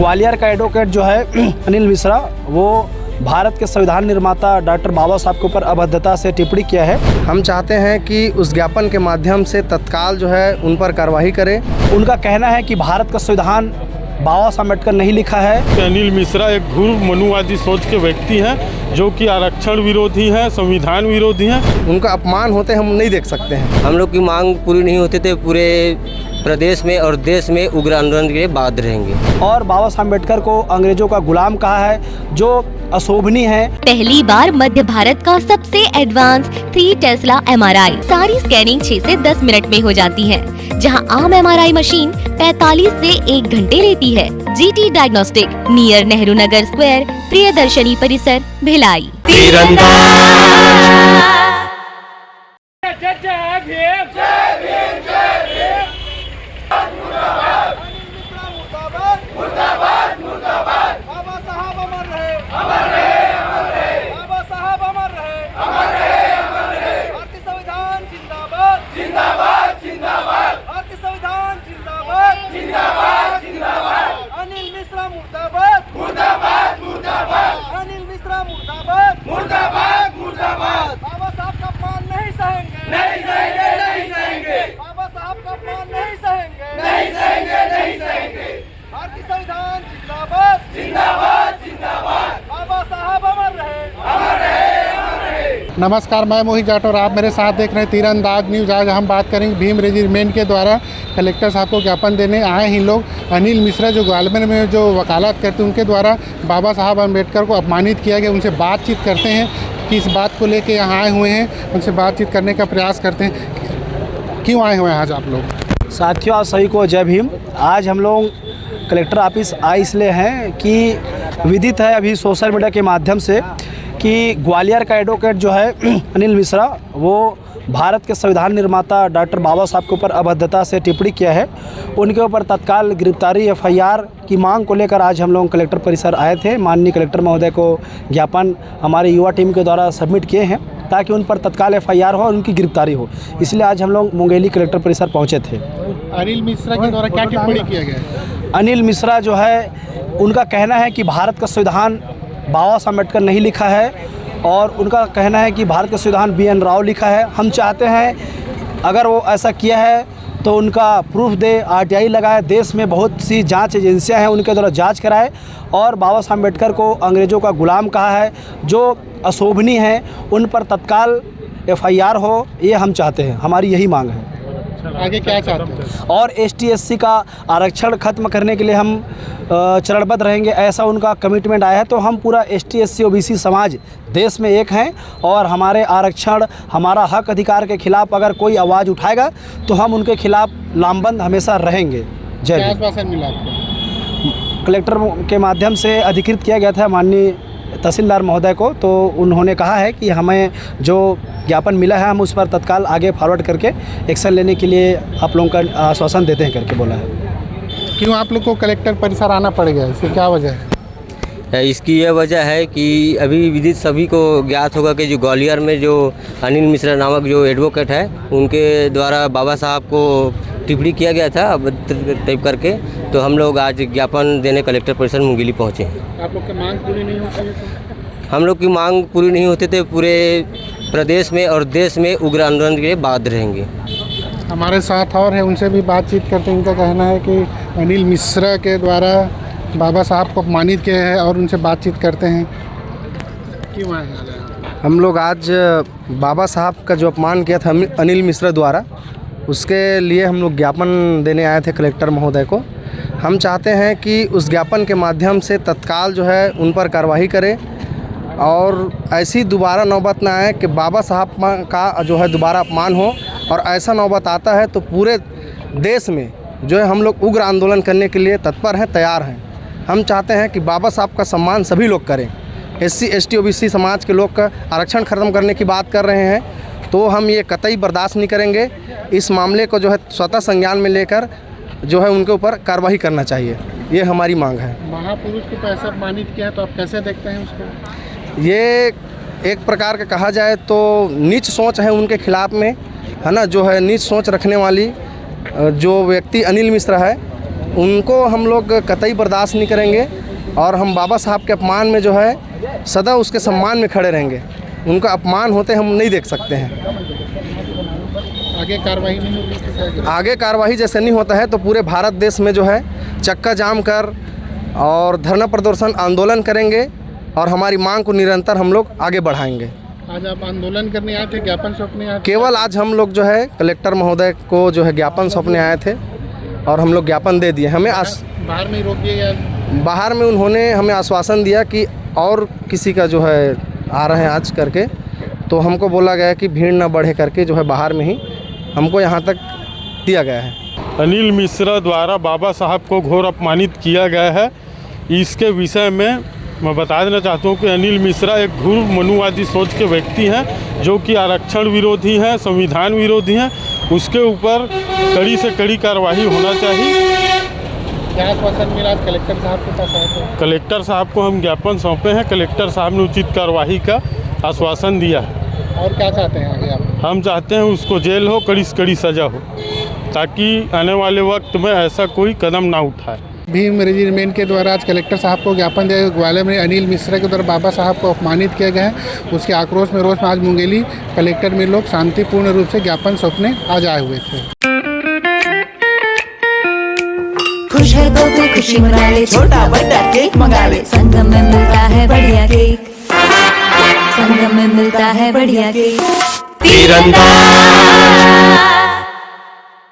ग्वालियर का एडवोकेट जो है अनिल मिश्रा, वो भारत के संविधान निर्माता डॉक्टर बाबा साहब के ऊपर अभद्रता से टिप्पणी किया है। हम चाहते हैं कि उस ज्ञापन के माध्यम से तत्काल जो है उन पर कार्रवाई करें। उनका कहना है कि भारत का संविधान बाबा साहब अम्बेडकर नहीं लिखा है। अनिल मिश्रा एक घोर मनुवादी सोच के व्यक्ति हैं जो कि आरक्षण विरोधी हैं, संविधान विरोधी हैं। उनका अपमान होते हम नहीं देख सकते हैं। हम लोग की मांग पूरी नहीं होती तो पूरे प्रदेश में और देश में उग्र आंदोलन के लिए बाध्य रहेंगे। और बाबा साहब अम्बेडकर को अंग्रेजों का गुलाम कहा है, जो अशोभनीय है। पहली बार मध्य भारत का सबसे एडवांस 3 टेस्ला MRI। सारी स्कैनिंग 6 से 10 मिनट में हो जाती है, जहां आम MRI मशीन 45 से 1 घंटे लेती है। GT diagnostic, near Nehru Nagar square, Priyadarshini परिसर, भिलाई। नमस्कार, मैं मोहित जाट और आप मेरे साथ देख रहे हैं तीरंदाज न्यूज़। आज हम बात करेंगे भीम रेजिमेंट के द्वारा कलेक्टर साहब को ज्ञापन देने आए हैं लोग। अनिल मिश्रा जो ग्वालियर में जो वकालत करते हैं, उनके द्वारा बाबा साहब अम्बेडकर को अपमानित किया गया। उनसे बातचीत करते हैं कि इस बात को लेके यहाँ आए हुए हैं, उनसे बातचीत करने का प्रयास करते हैं। क्यों आए हुए हैं आज आप लोग? साथियों, आप सभी को जय भीम। आज हम लोग कलेक्टर ऑफिस आए इसलिए हैं कि विदित है अभी सोशल मीडिया के माध्यम से कि ग्वालियर का एडवोकेट जो है अनिल मिश्रा, वो भारत के संविधान निर्माता डॉक्टर बाबा साहब के ऊपर अभद्रता से टिप्पणी किया है। उनके ऊपर तत्काल गिरफ्तारी FIR की मांग को लेकर आज हम लोग कलेक्टर परिसर आए थे। माननीय कलेक्टर महोदय को ज्ञापन हमारी युवा टीम के द्वारा सबमिट किए हैं ताकि उन पर तत्काल FIR हो और उनकी गिरफ्तारी हो। इसलिए आज हम लोग मुंगेली कलेक्टर परिसर पहुँचे थे। अनिल मिश्रा के द्वारा क्या टिप्पणी किया गया है? अनिल मिश्रा जो है, उनका कहना है कि भारत का संविधान बाबा साहब अम्बेडकर नहीं लिखा है, और उनका कहना है कि भारत का संविधान BN राव लिखा है। हम चाहते हैं अगर वो ऐसा किया है तो उनका प्रूफ दे, RTI लगाए। देश में बहुत सी जांच एजेंसियां हैं, उनके द्वारा जांच कराए और बाबा साहब अम्बेडकर को अंग्रेज़ों का गुलाम कहा है, जो अशोभनीय है, उन पर तत्काल FIR हो। ये हम चाहते हैं, हमारी यही मांग है। आगे क्या चाहते हैं? और ST/SC का आरक्षण खत्म करने के लिए हम चरणबद्ध रहेंगे, ऐसा उनका कमिटमेंट आया है। तो हम पूरा ST/SC OBC समाज देश में एक हैं और हमारे आरक्षण, हमारा हक अधिकार के खिलाफ अगर कोई आवाज़ उठाएगा तो हम उनके खिलाफ लामबंद हमेशा रहेंगे। जय आश्वासन मिला आपको? कलेक्टर के माध्यम से अधिकृत किया गया था माननीय तहसीलदार महोदय को, तो उन्होंने कहा है कि हमें जो ज्ञापन मिला है हम उस पर तत्काल आगे फॉरवर्ड करके एक्शन लेने के लिए आप लोगों का आश्वासन देते हैं करके बोला है। क्यों आप लोग को कलेक्टर परिसर आना पड़ गया, इसकी क्या वजह है? इसकी यह वजह है कि अभी विदित सभी को ज्ञात होगा कि जो ग्वालियर में जो अनिल मिश्रा नामक जो एडवोकेट है, उनके द्वारा बाबा साहब को टिप्पणी किया गया था टाइप करके। तो हम लोग आज ज्ञापन देने कलेक्टर परिसर मुंगेली पहुँचे हैं। आप लोग की मांग पूरी नहीं होती है? हम लोग की मांग पूरी नहीं होती तो पूरे प्रदेश में और देश में उग्र आंदोलन के लिए बाध्य रहेंगे। हमारे साथ और है, उनसे भी बातचीत करते हैं। इनका कहना है कि अनिल मिश्रा के द्वारा बाबा साहब को अपमानित किया है और उनसे बातचीत करते हैं। क्यों आए हैं? हम लोग आज बाबा साहब का जो अपमान किया था अनिल मिश्रा द्वारा, उसके लिए हम लोग ज्ञापन देने आए थे कलेक्टर महोदय को। हम चाहते हैं कि उस ज्ञापन के माध्यम से तत्काल जो है उन पर कार्रवाई करें और ऐसी दोबारा नौबत ना आए कि बाबा साहब का जो है दोबारा अपमान हो। और ऐसा नौबत आता है तो पूरे देश में जो है हम लोग उग्र आंदोलन करने के लिए तत्पर हैं, तैयार हैं। हम चाहते हैं कि बाबा साहब का सम्मान सभी लोग करें। SC ST OBC समाज के लोग का आरक्षण ख़त्म करने की बात कर रहे हैं, तो हम ये कतई बर्दाश्त नहीं करेंगे। इस मामले को जो है स्वतः संज्ञान में लेकर जो है उनके ऊपर कार्रवाई करना चाहिए, ये हमारी मांग है। महापुरुष को पैसा अपमानित किया है, तो आप कैसे देखते हैं उसको? ये एक प्रकार का कहा जाए तो नीच सोच है उनके खिलाफ में, है ना, जो है नीच सोच रखने वाली जो व्यक्ति अनिल मिश्रा है, उनको हम लोग कतई बर्दाश्त नहीं करेंगे और हम बाबा साहब के अपमान में जो है सदा उसके सम्मान में खड़े रहेंगे। उनका अपमान होते हम नहीं देख सकते हैं। आगे कार्रवाई नहीं होगी? आगे कार्रवाई जैसे नहीं होता है तो पूरे भारत देश में जो है चक्का जाम कर और धरना प्रदर्शन आंदोलन करेंगे और हमारी मांग को निरंतर हम लोग आगे बढ़ाएंगे। आज आप आंदोलन करने आए थे, ज्ञापन सौंपने आए थे? केवल आज हम लोग जो है कलेक्टर महोदय को जो है ज्ञापन सौंपने आए थे और हम लोग ज्ञापन दे दिए। हमें बाहर में रोक दिया या बाहर में उन्होंने हमें आश्वासन दिया कि और किसी का जो है आ रहे हैं आज करके, तो हमको बोला गया कि भीड़ ना बढ़े करके जो है बाहर में ही हमको यहाँ तक दिया गया है। अनिल मिश्रा द्वारा बाबा साहब को घोर अपमानित किया गया है। इसके विषय में मैं बता देना चाहता हूँ कि अनिल मिश्रा एक घोर मनुवादी सोच के व्यक्ति हैं, जो कि आरक्षण विरोधी हैं, संविधान विरोधी हैं। उसके ऊपर कड़ी से कड़ी कार्रवाई होना चाहिए। क्या आश्वासन मिला? आज कलेक्टर साहब के पास आए थे? कलेक्टर साहब को हम ज्ञापन सौंपे हैं। कलेक्टर साहब ने उचित कार्रवाई का आश्वासन दिया है। और क्या चाहते हैं आगे आप? हम चाहते हैं उसको जेल हो, कड़ी से कड़ी सज़ा हो, ताकि आने वाले वक्त में ऐसा कोई कदम ना उठाए। भीम रेजिमेंट के द्वारा आज कलेक्टर साहब को ज्ञापन दिया। ग्वालियर में अनिल मिश्रा के द्वारा बाबा साहब को अपमानित किया गया है। उसके आक्रोश में रोष में आज मुंगेली कलेक्टर में लोग शांतिपूर्ण रूप से ज्ञापन सौंपने आज आए हुए थे। खुश है तो फिर खुशी मना ले, छोटा बड़ा केक मंगा ले। संगम में मिलता है बढ़िया केक, संगम में मिलता है बढ़िया केक। तीरंदाज